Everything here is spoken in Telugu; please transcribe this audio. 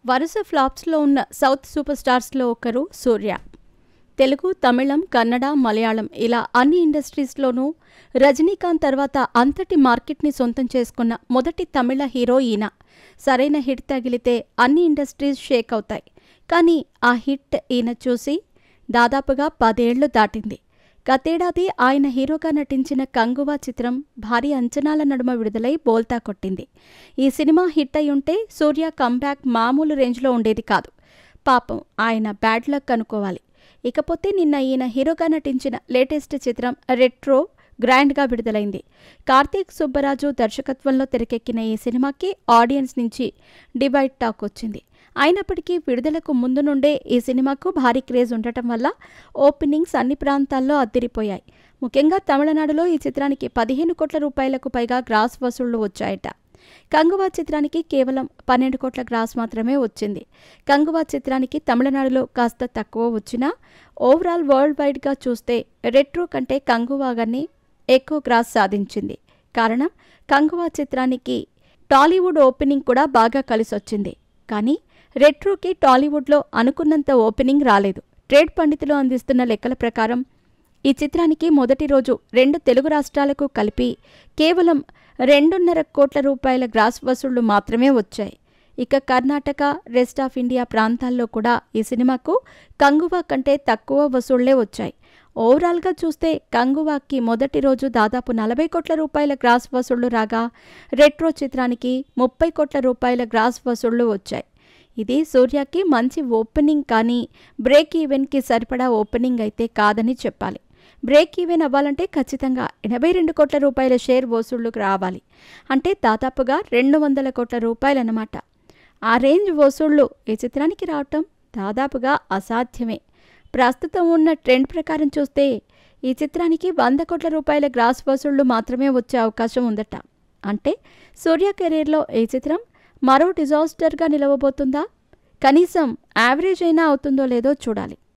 వరుస ఫ్లాప్స్లో ఉన్న సౌత్ సూపర్ స్టార్స్లో ఒకరు సూర్య. తెలుగు, తమిళం, కన్నడ, మలయాళం ఇలా అన్ని ఇండస్ట్రీస్లోనూ రజనీకాంత్ తర్వాత అంతటి మార్కెట్ని సొంతం చేసుకున్న మొదటి తమిళ హీరో ఈయన. సరైన హిట్ తగిలితే అన్ని ఇండస్ట్రీస్ షేక్ అవుతాయి. కానీ ఆ హిట్ ఈయన చూసి దాదాపుగా 10 ఏళ్లు దాటింది. గతేడాది ఆయన హీరోగా నటించిన కంగువా చిత్రం భారీ అంచనాల నడుమ విడుదలై బోల్తా కొట్టింది. ఈ సినిమా హిట్ అయ్యుంటే సూర్య కంబ్యాక్ మామూలు రేంజ్లో ఉండేది కాదు. పాపం ఆయన బ్యాడ్ లక్ అనుకోవాలి. ఇకపోతే నిన్న ఈయన హీరోగా నటించిన లేటెస్ట్ చిత్రం రెట్రో గ్రాండ్గా విడుదలైంది. కార్తీక్ సుబ్బరాజు దర్శకత్వంలో తెరకెక్కిన ఈ సినిమాకి ఆడియన్స్ నుంచి డివైడ్ టాక్ వచ్చింది. అయినప్పటికీ విడుదలకు ముందు నుండే ఈ సినిమాకు భారీ క్రేజ్ ఉండటం వల్ల ఓపెనింగ్స్ అన్ని ప్రాంతాల్లో అద్దిరిపోయాయి. ముఖ్యంగా తమిళనాడులో ఈ చిత్రానికి 15 కోట్ల రూపాయలకు పైగా గ్రాస్ వసూళ్లు వచ్చాయట. కంగువా చిత్రానికి కేవలం 12 కోట్ల గ్రాస్ మాత్రమే వచ్చింది. కంగువా చిత్రానికి తమిళనాడులో కాస్త తక్కువ వచ్చినా ఓవరాల్ వరల్డ్ వైడ్గా చూస్తే రెట్రో కంటే కంగువాగానే ఎక్కువ గ్రాస్ సాధించింది. కారణం కంగువా చిత్రానికి టాలీవుడ్ ఓపెనింగ్ కూడా బాగా కలిసొచ్చింది. కానీ రెట్రోకి టాలీవుడ్లో అనుకున్నంత ఓపెనింగ్ రాలేదు. ట్రేడ్ పండితులు అందిస్తున్న లెక్కల ప్రకారం ఈ చిత్రానికి మొదటి రోజు 2 తెలుగు రాష్ట్రాలకు కలిపి కేవలం 2.5 కోట్ల రూపాయల గ్రాస్ వసూళ్లు మాత్రమే వచ్చాయి. ఇక కర్ణాటక, రెస్ట్ ఆఫ్ ఇండియా ప్రాంతాల్లో కూడా ఈ సినిమాకు కంగువా కంటే తక్కువ వసూళ్లే వచ్చాయి. ఓవరాల్గా చూస్తే కంగువాకి మొదటి రోజు దాదాపు 40 కోట్ల రూపాయల గ్రాస్ వసూళ్లు రాగా రెట్రో చిత్రానికి 30 కోట్ల రూపాయల గ్రాస్ వసూళ్లు వచ్చాయి. ఇది సూర్యకి మంచి ఓపెనింగ్, కానీ బ్రేక్ ఈవెన్కి సరిపడా ఓపెనింగ్ అయితే కాదని చెప్పాలి. బ్రేక్ ఈవెన్ అవ్వాలంటే ఖచ్చితంగా 82 కోట్ల రూపాయల షేర్ వసూళ్లకు రావాలి. అంటే దాదాపుగా 200 కోట్ల రూపాయలన్నమాట. ఆ రేంజ్ వసూళ్లు ఈ చిత్రానికి రావటం దాదాపుగా అసాధ్యమే. ప్రస్తుతం ఉన్న ట్రెండ్ ప్రకారం చూస్తే ఈ చిత్రానికి 100 కోట్ల రూపాయల గ్రాస్ వసూళ్లు మాత్రమే వచ్చే అవకాశం ఉందట. అంటే సూర్య కెరీర్లో ఈ చిత్రం మరో డిజాస్టర్గా నిలవబోతుందా? కనీసం యావరేజ్ అయినా అవుతుందో లేదో చూడాలి.